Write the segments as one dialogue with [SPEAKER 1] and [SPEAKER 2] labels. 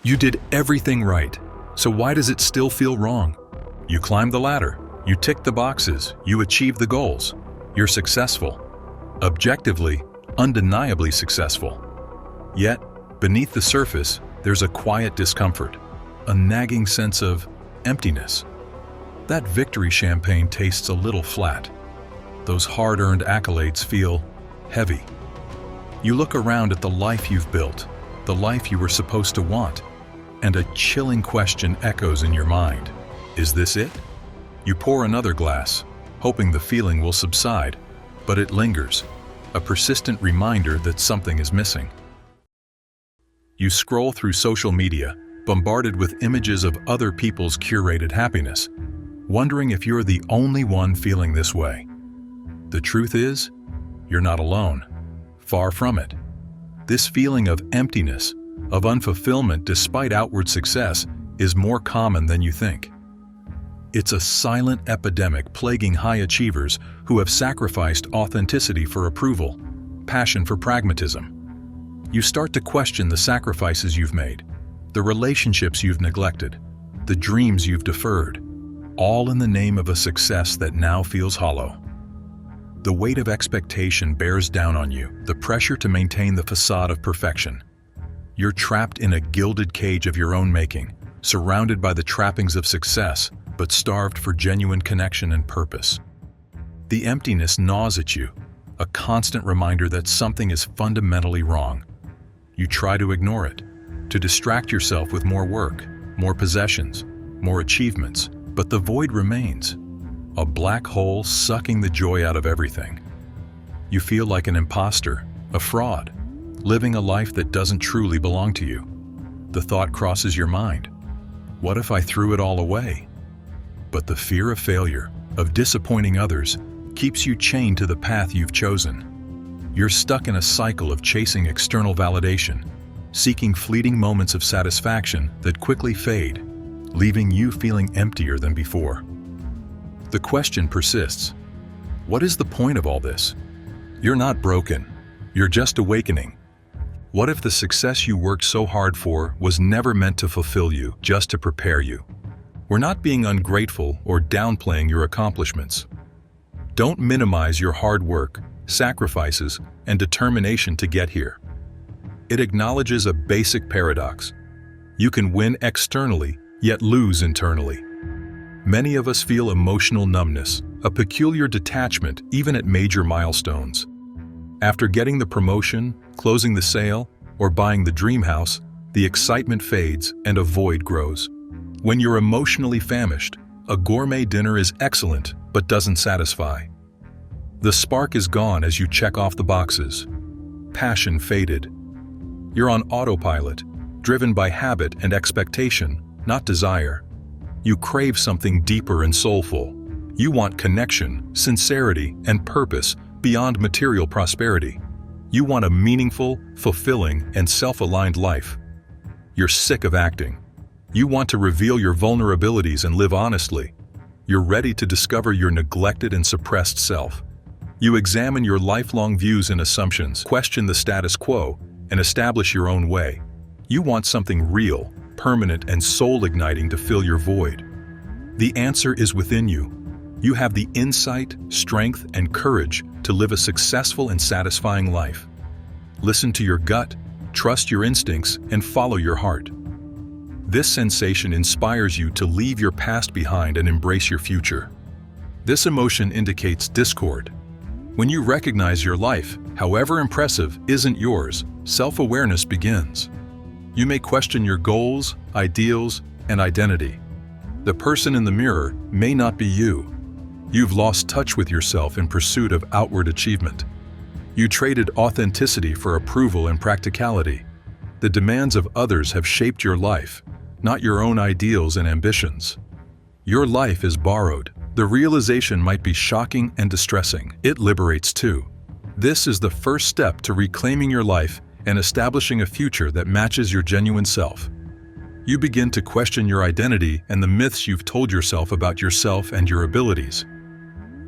[SPEAKER 1] You did everything right, so why does it still feel wrong? You climbed the ladder, you ticked the boxes, you achieved the goals. You're successful. Objectively, undeniably successful. Yet, beneath the surface, there's a quiet discomfort, a nagging sense of emptiness. That victory champagne tastes a little flat. Those hard-earned accolades feel heavy. You look around at the life you've built, the life you were supposed to want, and a chilling question echoes in your mind. Is this it? You pour another glass, hoping the feeling will subside, but it lingers, a persistent reminder that something is missing. You scroll through social media, bombarded with images of other people's curated happiness, wondering if you're the only one feeling this way. The truth is, you're not alone. Far from it. This feeling of emptiness, of unfulfillment despite outward success, is more common than you think. It's a silent epidemic plaguing high achievers who have sacrificed authenticity for approval, passion for pragmatism. You start to question the sacrifices you've made, the relationships you've neglected, the dreams you've deferred, all in the name of a success that now feels hollow. The weight of expectation bears down on you, the pressure to maintain the facade of perfection. You're trapped in a gilded cage of your own making, surrounded by the trappings of success, but starved for genuine connection and purpose. The emptiness gnaws at you, a constant reminder that something is fundamentally wrong. You try to ignore it, to distract yourself with more work, more possessions, more achievements, but the void remains, a black hole sucking the joy out of everything. You feel like an imposter, a fraud, living a life that doesn't truly belong to you. The thought crosses your mind, what if I threw it all away? But the fear of failure, of disappointing others, keeps you chained to the path you've chosen. You're stuck in a cycle of chasing external validation, seeking fleeting moments of satisfaction that quickly fade, leaving you feeling emptier than before. The question persists. What is the point of all this? You're not broken. You're just awakening. What if the success you worked so hard for was never meant to fulfill you, just to prepare you? We're not being ungrateful or downplaying your accomplishments. Don't minimize your hard work, sacrifices, and determination to get here. It acknowledges a basic paradox. You can win externally, yet lose internally. Many of us feel emotional numbness, a peculiar detachment even at major milestones. After getting the promotion, closing the sale, or buying the dream house, the excitement fades and a void grows. When you're emotionally famished, a gourmet dinner is excellent but doesn't satisfy. The spark is gone as you check off the boxes. Passion faded. You're on autopilot, driven by habit and expectation, not desire. You crave something deeper and soulful. You want connection, sincerity, and purpose beyond material prosperity. You want a meaningful, fulfilling, and self-aligned life. You're sick of acting. You want to reveal your vulnerabilities and live honestly. You're ready to discover your neglected and suppressed self. You examine your lifelong views and assumptions, question the status quo, and establish your own way. You want something real, permanent, and soul-igniting to fill your void. The answer is within you. You have the insight, strength, and courage to live a successful and satisfying life. Listen to your gut, trust your instincts, and follow your heart. This sensation inspires you to leave your past behind and embrace your future. This emotion indicates discord. When you recognize your life, however impressive, isn't yours, self-awareness begins. You may question your goals, ideals, and identity. The person in the mirror may not be you. You've lost touch with yourself in pursuit of outward achievement. You traded authenticity for approval and practicality. The demands of others have shaped your life, not your own ideals and ambitions. Your life is borrowed. The realization might be shocking and distressing. It liberates too. This is the first step to reclaiming your life and establishing a future that matches your genuine self. You begin to question your identity and the myths you've told yourself about yourself and your abilities.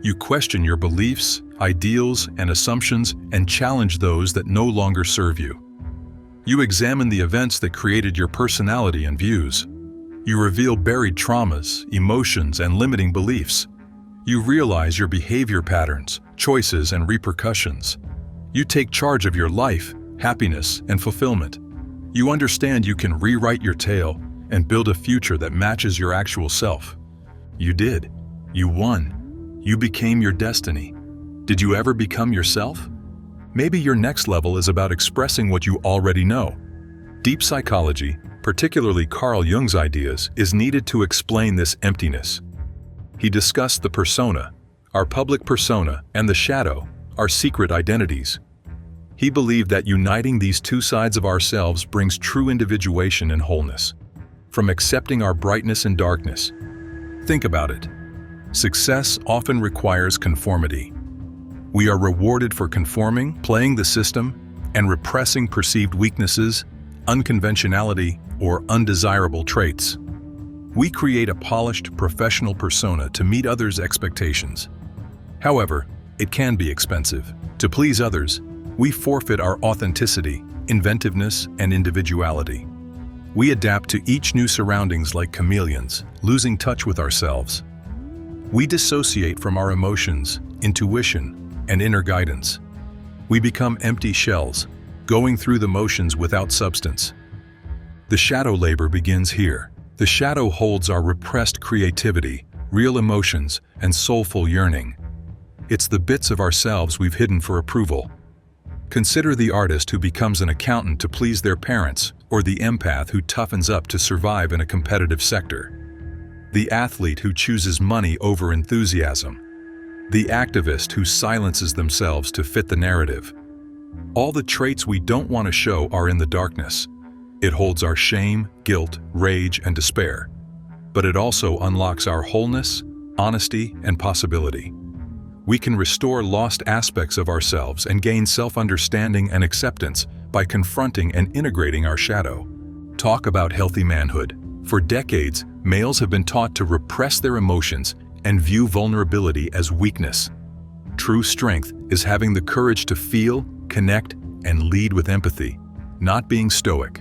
[SPEAKER 1] You question your beliefs, ideals, and assumptions and challenge those that no longer serve you. You examine the events that created your personality and views. You reveal buried traumas, emotions, and limiting beliefs. You realize your behavior patterns, choices, and repercussions. You take charge of your life, happiness, and fulfillment. You understand you can rewrite your tale and build a future that matches your actual self. You did. You won. You became your destiny. Did you ever become yourself? Maybe your next level is about expressing what you already know. Deep psychology, particularly Carl Jung's ideas, is needed to explain this emptiness. He discussed the persona, our public persona, and the shadow, our secret identities. He believed that uniting these two sides of ourselves brings true individuation and wholeness. From accepting our brightness and darkness. Think about it. Success often requires conformity. We are rewarded for conforming, playing the system, and repressing perceived weaknesses, unconventionality, or undesirable traits. We create a polished, professional persona to meet others' expectations. However, it can be expensive. To please others, we forfeit our authenticity, inventiveness, and individuality. We adapt to each new surroundings like chameleons, losing touch with ourselves. We dissociate from our emotions, intuition, and inner guidance. We become empty shells, going through the motions without substance. The shadow labor begins here. The shadow holds our repressed creativity, real emotions, and soulful yearning. It's the bits of ourselves we've hidden for approval. Consider the artist who becomes an accountant to please their parents, or the empath who toughens up to survive in a competitive sector. The athlete who chooses money over enthusiasm. The activist who silences themselves to fit the narrative. All the traits we don't want to show are in the darkness. It holds our shame, guilt, rage, and despair. But it also unlocks our wholeness, honesty, and possibility. We can restore lost aspects of ourselves and gain self-understanding and acceptance by confronting and integrating our shadow. Talk about healthy manhood. For decades, males have been taught to repress their emotions and view vulnerability as weakness. True strength is having the courage to feel, connect, and lead with empathy, not being stoic.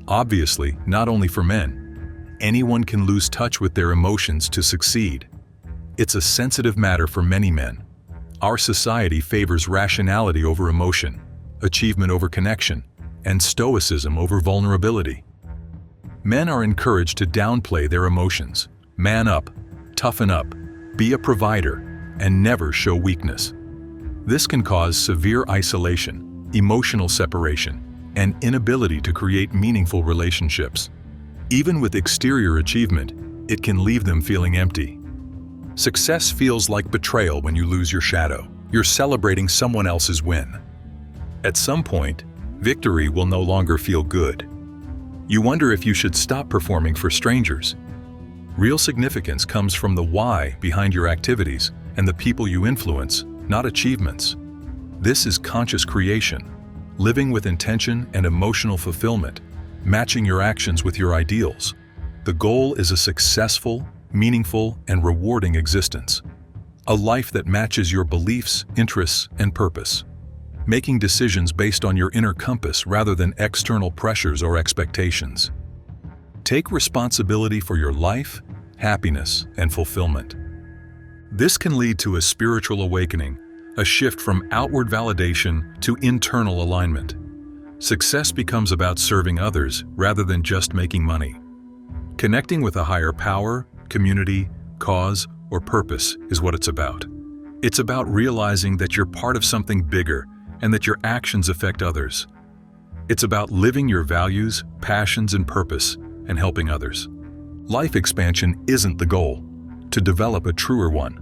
[SPEAKER 1] Obviously, not only for men. Anyone can lose touch with their emotions to succeed. It's a sensitive matter for many men. Our society favors rationality over emotion, achievement over connection, and stoicism over vulnerability. Men are encouraged to downplay their emotions, man up, toughen up, be a provider, and never show weakness. This can cause severe isolation, emotional separation, and inability to create meaningful relationships. Even with exterior achievement, it can leave them feeling empty. Success feels like betrayal when you lose your shadow. You're celebrating someone else's win. At some point, victory will no longer feel good. You wonder if you should stop performing for strangers. Real significance comes from the why behind your activities and the people you influence, not achievements. This is conscious creation, living with intention and emotional fulfillment, matching your actions with your ideals. The goal is a successful, meaningful, and rewarding existence. A life that matches your beliefs, interests, and purpose. Making decisions based on your inner compass rather than external pressures or expectations. Take responsibility for your life, happiness, and fulfillment. This can lead to a spiritual awakening, a shift from outward validation to internal alignment. Success becomes about serving others rather than just making money. Connecting with a higher power, community, cause, or purpose is what it's about. It's about realizing that you're part of something bigger and that your actions affect others. It's about living your values, passions, and purpose and helping others. Life expansion isn't the goal. To develop a truer one,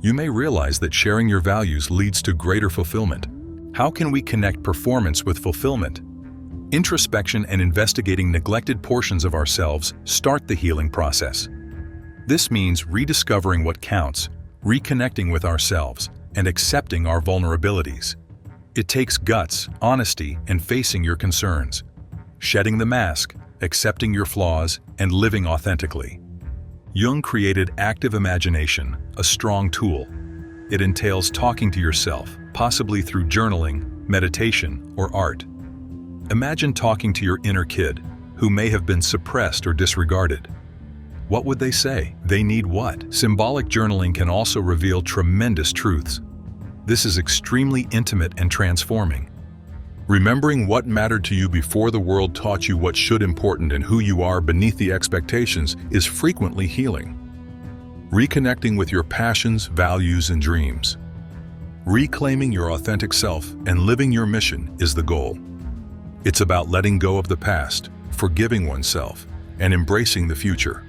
[SPEAKER 1] you may realize that sharing your values leads to greater fulfillment. How can we connect performance with fulfillment? Introspection and investigating neglected portions of ourselves start the healing process. This means rediscovering what counts, reconnecting with ourselves, and accepting our vulnerabilities. It takes guts, honesty, and facing your concerns. Shedding the mask, accepting your flaws, and living authentically. Jung created active imagination, a strong tool. It entails talking to yourself, possibly through journaling, meditation, or art. Imagine talking to your inner kid, who may have been suppressed or disregarded. What would they say? They need what? Symbolic journaling can also reveal tremendous truths. This is extremely intimate and transforming. Remembering what mattered to you before the world taught you what should important and who you are beneath the expectations is frequently healing. Reconnecting with your passions, values, and dreams. Reclaiming your authentic self and living your mission is the goal. It's about letting go of the past, forgiving oneself, and embracing the future.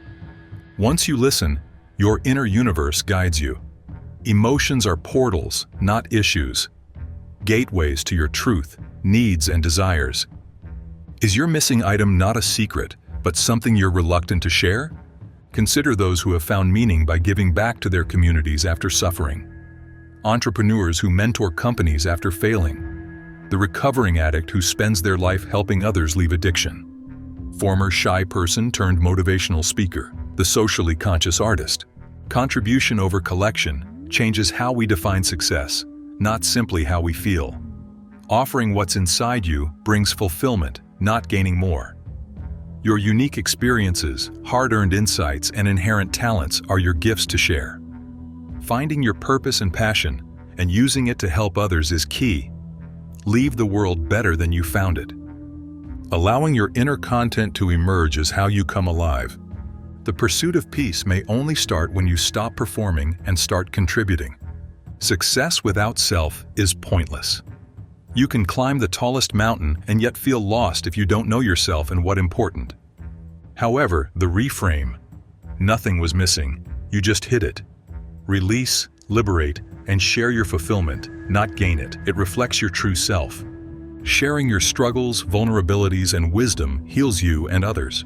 [SPEAKER 1] Once you listen, your inner universe guides you. Emotions are portals, not issues. Gateways to your truth, needs, and desires. Is your missing item not a secret, but something you're reluctant to share? Consider those who have found meaning by giving back to their communities after suffering. Entrepreneurs who mentor companies after failing. The recovering addict who spends their life helping others leave addiction. Former shy person turned motivational speaker. The socially conscious artist. Contribution over collection changes how we define success, not simply how we feel. Offering what's inside you brings fulfillment, not gaining more. Your unique experiences, hard-earned insights, and inherent talents are your gifts to share. Finding your purpose and passion and using it to help others is key. Leave the world better than you found it. Allowing your inner content to emerge is how you come alive. The pursuit of peace may only start when you stop performing and start contributing. Success without self is pointless. You can climb the tallest mountain and yet feel lost if you don't know yourself and what's important. However, the reframe, nothing was missing, you just hit it. Release, liberate, and share your fulfillment, not gain it. It reflects your true self. Sharing your struggles, vulnerabilities, and wisdom heals you and others.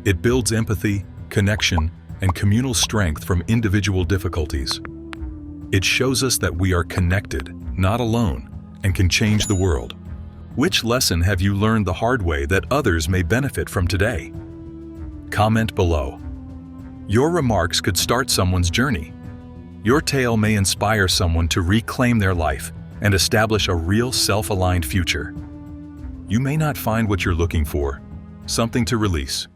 [SPEAKER 1] It builds empathy, connection, and communal strength from individual difficulties. It shows us that we are connected, not alone, and can change the world. Which lesson have you learned the hard way that others may benefit from today? Comment below. Your remarks could start someone's journey. Your tale may inspire someone to reclaim their life and establish a real self-aligned future. You may not find what you're looking for, something to release.